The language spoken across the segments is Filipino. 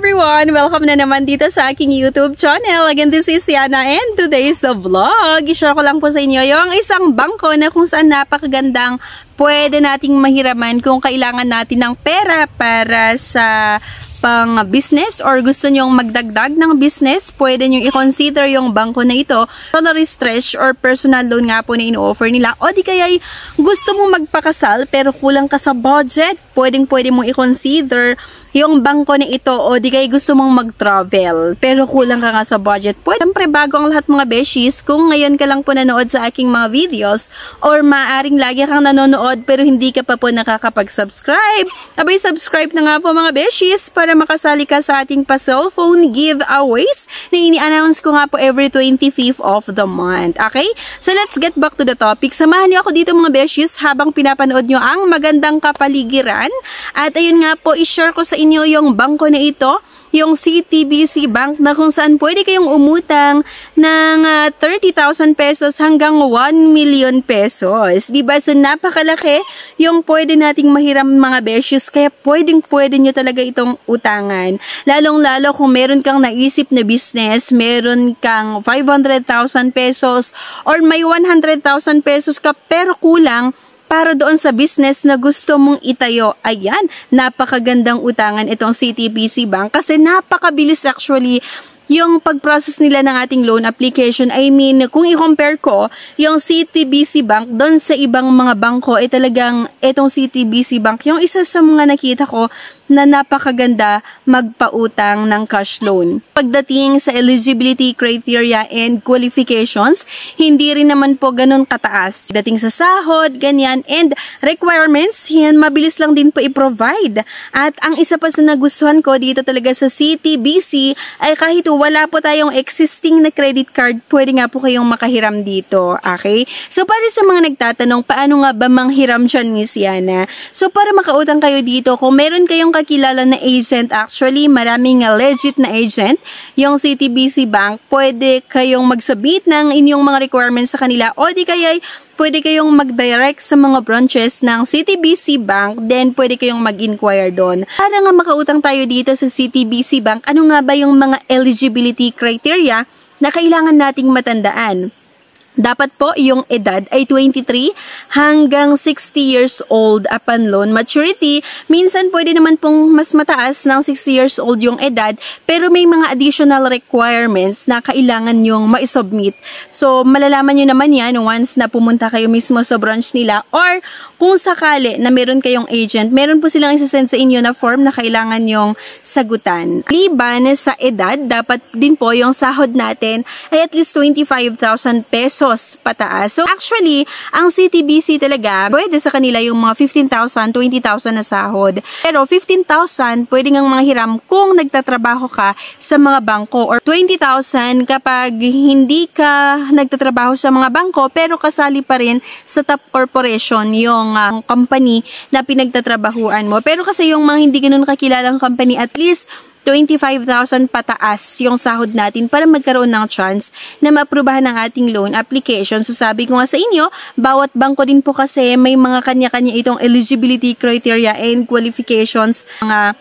everyone! Welcome na naman dito sa aking YouTube channel. Again, this is Yana and today's vlog. I-share ko lang po sa inyo yung isang bangko na kung saan napakagandang pwede nating mahiraman kung kailangan natin ng pera para sa pang business or gusto nyong magdagdag ng business, pwede nyo i-consider yung bangko na ito. Salary stretch or personal loan nga po na ino-offer nila. O di kaya gusto mo magpakasal pero kulang ka sa budget, pwede mo i-consider yung bangko na ito. O di kaya gusto mong mag-travel pero kulang ka nga sa budget. Siyempre, bago ang lahat mga beshies, kung ngayon ka lang po nanood sa aking mga videos or maaring lagi kang nanonood pero hindi ka pa po nakakapag-subscribe, abay subscribe na nga po mga beshies para makasali ka sa ating pa-cellphone giveaways na ini-announce ko nga po every 25th of the month. Okay? So let's get back to the topic. Samahan niyo ako dito mga beshies habang pinapanood nyo ang magandang kapaligiran. At ayun nga po, i-share ko sa inyo yung bangko na ito, yung CTBC Bank, na kung saan pwede kayong umutang ng 30,000 pesos hanggang 1 million pesos. Diba? So, napakalaki yung pwede nating mahiram mga beshies, kaya pwede nyo talaga itong utangan. Lalong-lalo kung meron kang naisip na business, meron kang 500,000 pesos or may 100,000 pesos ka pero kulang para doon sa business na gusto mong itayo. Ayan, napakagandang utangan itong CTBC Bank kasi napakabilis actually yung pag-process nila ng ating loan application. I mean, kung i-compare ko yung CTBC Bank doon sa ibang mga bangko, talagang itong CTBC Bank, yung isa sa mga nakita ko na napakaganda magpautang ng cash loan. Pagdating sa eligibility criteria and qualifications, hindi rin naman po ganun kataas. Pagdating sa sahod, ganyan, and requirements, yan, mabilis lang din po i-provide. At ang isa pa sa nagustuhan ko dito talaga sa CTBC ay kahit wala po tayong existing na credit card, pwede nga po kayong makahiram dito. Okay? So, para sa mga nagtatanong, paano nga ba manghiram dyan, Miss Yana? So, para makautang kayo dito, kung meron kayong kakilala na agent, actually, maraming legit na agent, yung CTBC Bank, pwede kayong mag-submit ng inyong mga requirements sa kanila, o di kaya pwede kayong mag-direct sa mga branches ng CTBC Bank, then pwede kayong mag-inquire doon. Para nga makautang tayo dito sa CTBC Bank, ano nga ba yung mga eligibility criteria na kailangan nating matandaan? Dapat po yung edad ay 23 hanggang 60 years old upon loan maturity. Minsan pwede naman pong mas mataas ng 60 years old yung edad, pero may mga additional requirements na kailangan yung ma-submit. So, malalaman nyo naman yan once na pumunta kayo mismo sa branch nila, or kung sakali na meron kayong agent, meron po silang isasend sa inyo na form na kailangan yung sagutan. Liban sa edad, dapat din po yung sahod natin ay at least 25,000 pesos pataas. So, actually, ang CTBC talaga, pwede sa kanila yung mga 15,000, 20,000 na sahod. Pero 15,000, pwede ngang manghiram kung nagtatrabaho ka sa mga bangko, or 20,000 kapag hindi ka nagtatrabaho sa mga bangko pero kasali pa rin sa top corporation yung company na pinagtatrabahuan mo. Pero kasi yung mga hindi ganun kakilalang company, at least 25,000 pataas yung sahod natin para magkaroon ng chance na maaprubahan ng ating loan application. So, sabi ko nga sa inyo, bawat bangko din po kasi may mga kanya-kanya itong eligibility criteria and qualifications. Mga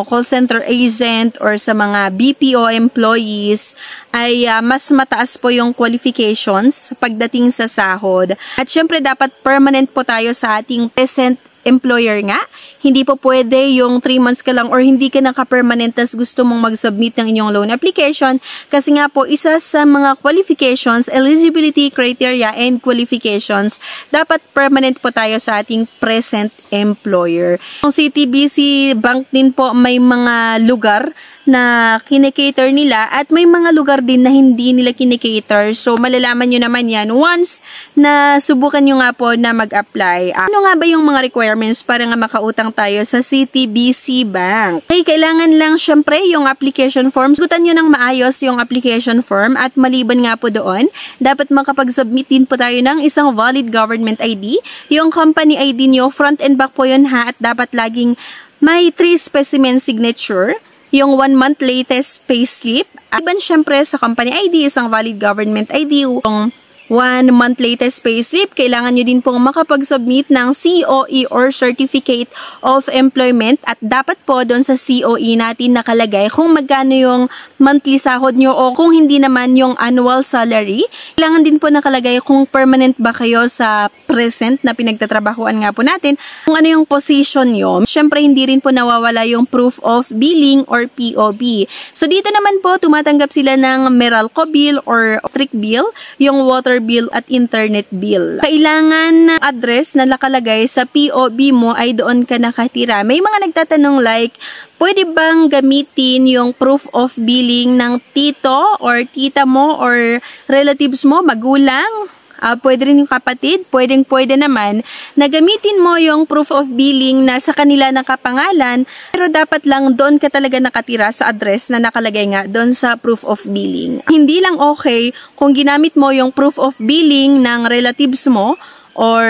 call center agent or sa mga BPO employees ay mas mataas po yung qualifications pagdating sa sahod. At syempre, dapat permanent po tayo sa ating present employer nga. Hindi po pwede yung 3 months ka lang or hindi ka naka-permanent tas gusto mong mag-submit ng inyong loan application, kasi nga po isa sa mga qualifications, eligibility criteria and qualifications, dapat permanent po tayo sa ating present employer. Yung CTBC Bank din po may mga lugar na kinikater nila at may mga lugar din na hindi nila kinikater. So, malalaman nyo naman yan once na subukan nyo nga po na mag-apply. Ano nga ba yung mga requirements para nga makautang tayo sa CTBC Bank? Okay, kailangan lang syempre yung application form. Sagutan nyo ng maayos yung application form, at maliban nga po doon, dapat makapag-submit din po tayo ng isang valid government ID. Yung company ID nyo, front and back po yun ha, at dapat laging may 3 specimen signature, yung 1 month latest payslip. Iban syempre sa company ID, isang valid government ID, yung 1 month latest payslip, kailangan nyo din pong makapag-submit ng COE or Certificate of Employment at dapat po doon sa COE natin nakalagay kung magkano yung monthly sahod nyo o kung hindi naman yung annual salary. Kailangan din po nakalagay kung permanent ba kayo sa present na pinagtatrabahuan nga po natin, kung ano yung position nyo. Siyempre, hindi rin po nawawala yung proof of billing or POB. So, dito naman po, tumatanggap sila ng Meralco bill or electric bill, yung water bill at internet bill. Kailangan address na nakalagay sa POB mo ay doon ka nakatira. May mga nagtatanong like, pwede bang gamitin yung proof of billing ng tito or tita mo or relatives mo, magulang? Pwede rin yung kapatid, pwede naman na gamitin mo yung proof of billing na sa kanila nakapangalan, pero dapat lang doon ka talaga nakatira sa address na nakalagay nga doon sa proof of billing. Hindi lang okay kung ginamit mo yung proof of billing ng relatives mo or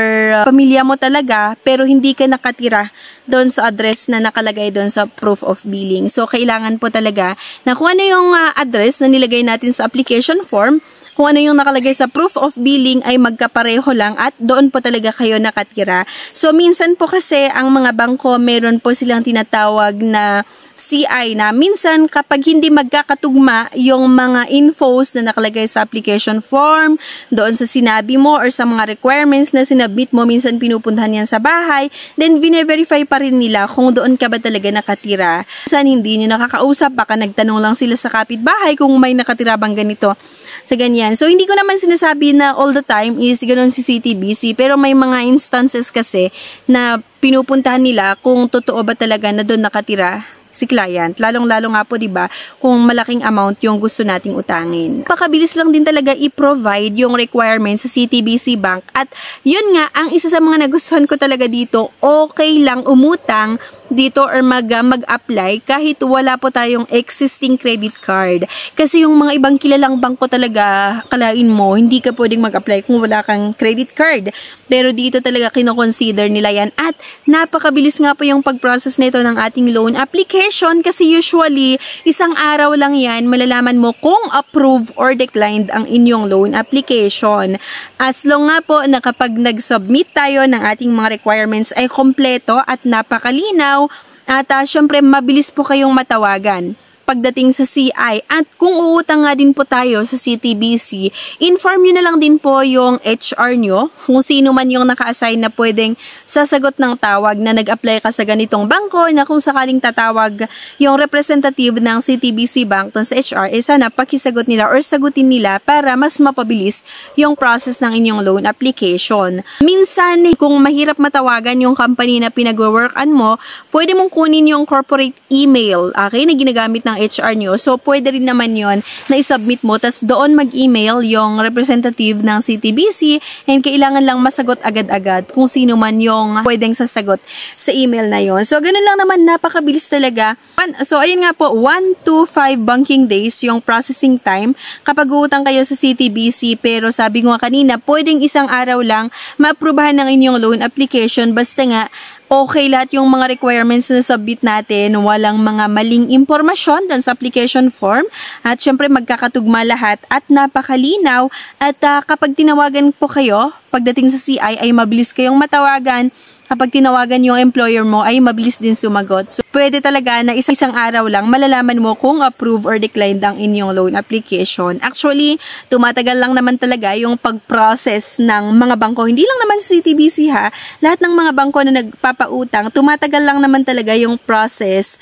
pamilya mo talaga, pero hindi ka nakatira doon sa address na nakalagay doon sa proof of billing. So, kailangan po talaga na kung ano yung address na nilagay natin sa application form, kung ano yung nakalagay sa proof of billing ay magkapareho lang at doon po talaga kayo nakatira. So, minsan po kasi ang mga bangko, meron po silang tinatawag na CI na minsan kapag hindi magkakatugma yung mga infos na nakalagay sa application form, doon sa sinabi mo or sa mga requirements na sinabit mo, minsan pinupuntahan yan sa bahay, then vine-verify pa rin nila kung doon ka ba talaga nakatira. Minsan hindi nyo nakakausap, baka nagtanong lang sila sa kapitbahay kung may nakatira bang ganito sa ganyan. So, hindi ko naman sinasabi na all the time is ganoon si CTBC, pero may mga instances kasi na pinupuntahan nila kung totoo ba talaga na doon nakatira si client. Lalong-lalo nga po, 'di ba, kung malaking amount yung gusto nating utangin. Pakabilis lang din talaga i-provide yung requirements sa CTBC Bank. At yun nga, ang isa sa mga nagustuhan ko talaga dito, okay lang umutang dito or mag-apply kahit wala po tayong existing credit card. Kasi yung mga ibang kilalang bangko talaga, kalain mo, hindi ka pwedeng mag-apply kung wala kang credit card. Pero dito talaga kino-consider nila yan. At napakabilis nga po yung pag-process nito ng ating loan application kasi usually, isang araw lang yan, malalaman mo kung approve or declined ang inyong loan application. As long nga po na kapag nag-submit tayo ng ating mga requirements ay kompleto at napakalinaw, at syempre mabilis po kayong matawagan pagdating sa CI. At kung uutang nga din po tayo sa CTBC, inform nyo na lang din po yung HR nyo, kung sino man yung naka-assign na pwedeng sasagot ng tawag na nag-apply ka sa ganitong bangko, na kung sakaling tatawag yung representative ng CTBC Bank sa HR, sana pakisagot nila or sagutin nila para mas mapabilis yung process ng inyong loan application. Minsan, kung mahirap matawagan yung company na pinag-workan mo, pwede mong kunin yung corporate email, okay, na ginagamit ng HR nyo. So, pwede rin naman yon na isubmit mo, tas doon mag-email yung representative ng CTBC and kailangan lang masagot agad-agad kung sino man yung pwedeng sasagot sa email na yon. So, ganun lang naman, napakabilis talaga. So, ayun nga po, 1 to 5 banking days yung processing time kapag uutang kayo sa CTBC, pero sabi ko nga kanina, pwedeng isang araw lang ma-approvehan ng inyong loan application basta nga okay lahat yung mga requirements na submit natin, walang mga maling impormasyon dun sa application form, at syempre magkakatugma lahat at napakalinaw. At kapag tinawagan po kayo, pagdating sa CI ay mabilis kayong matawagan. Kapag tinawagan yung employer mo ay mabilis din sumagot. So, pwede talaga na isang araw lang malalaman mo kung approve or declined ang inyong loan application. Actually, tumatagal lang naman talaga yung pag-process ng mga bangko. Hindi lang naman sa CTBC ha. Lahat ng mga bangko na nagpapautang, tumatagal lang naman talaga yung process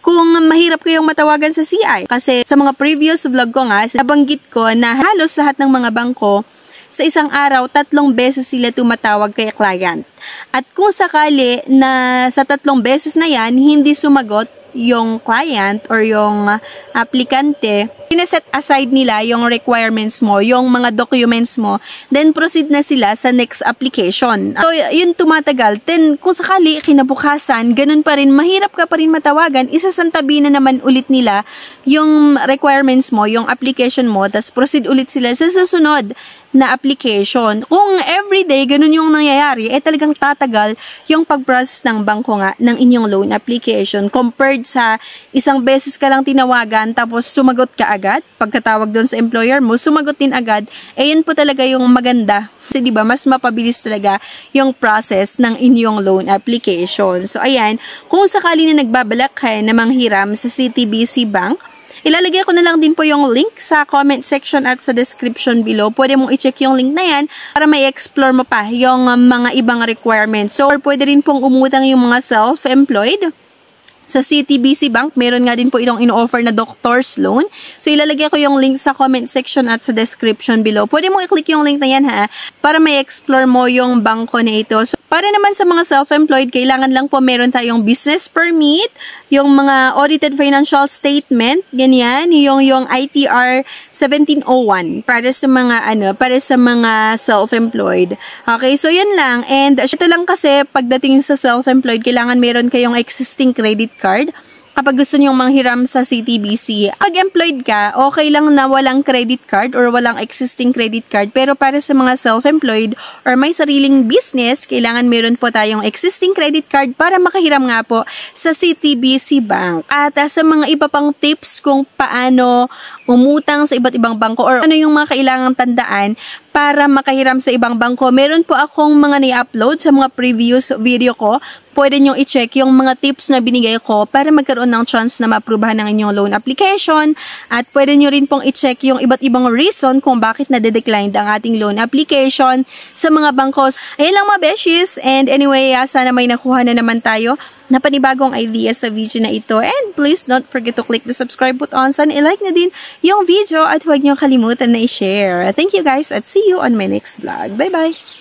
kung mahirap kayong matawagan sa CI. Kasi sa mga previous vlog ko nga, nabanggit ko na halos lahat ng mga bangko sa isang araw, 3 beses sila tumatawag kay client. At kung sakali na sa 3 beses na yan, hindi sumagot yung client or yung aplikante, pinaset aside nila yung requirements mo, yung mga documents mo, then proceed na sila sa next application. So, yun tumatagal. Then, kung sakali, kinabukasan, ganun pa rin, mahirap ka pa rin matawagan, isasantabi na naman ulit nila yung requirements mo, yung application mo, tas proceed ulit sila sa susunod na application. Kung everyday, ganun yung nangyayari, talagang tatagal yung pag-process ng bangko nga ng inyong loan application compared sa isang beses ka lang tinawagan tapos sumagot ka agad. Pagkatawag doon sa employer mo, sumagot din agad. Yun po talaga yung maganda. Kasi diba, mas mapabilis talaga yung process ng inyong loan application. So ayan, kung sakali na nagbabalak kayo na manghiram sa CTBC Bank, ilalagay ko na lang din po yung link sa comment section at sa description below. Pwede mong i-check yung link na yan para may explore mo pa yung mga ibang requirements. So, pwede rin pong umutang yung mga self-employed. Sa CTBC Bank, meron nga din po itong in-offer na doctor's loan. So, ilalagay ko yung link sa comment section at sa description below. Pwede mong i-click yung link na yan ha, para may explore mo yung bangko na ito. So, para naman sa mga self-employed, kailangan lang po meron tayong business permit, yung mga audited financial statement, ganyan, yung ITR 1701 para sa mga self-employed. Okay, so yan lang. And ito lang kasi pagdating sa self-employed, kailangan meron kayong existing credit card. Kapag gusto nyong manghiram sa CTBC, pag employed ka, okay lang na walang credit card or walang existing credit card. Pero para sa mga self-employed or may sariling business, kailangan meron po tayong existing credit card para makahiram nga po sa CTBC Bank. At sa mga iba pang tips kung paano umutang sa iba't ibang bangko or ano yung mga kailangang tandaan para makahiram sa ibang bangko, meron po akong mga ni-upload sa mga previous video ko. Pwede nyo i-check yung mga tips na binigay ko para magkaroon ng chance na ma-approvehan ng inyong loan application. At pwede nyo rin pong i-check yung iba't ibang reason kung bakit na-declined ang ating loan application sa mga bangkos. Ayun lang mga beshies. And anyway, sana may nakuha na naman tayo na panibagong ideas sa video na ito. And please don't forget to click the subscribe button. Sana i-like na din yung video at huwag nyo kalimutan na i-share. Thank you guys at see you on my next vlog. Bye-bye!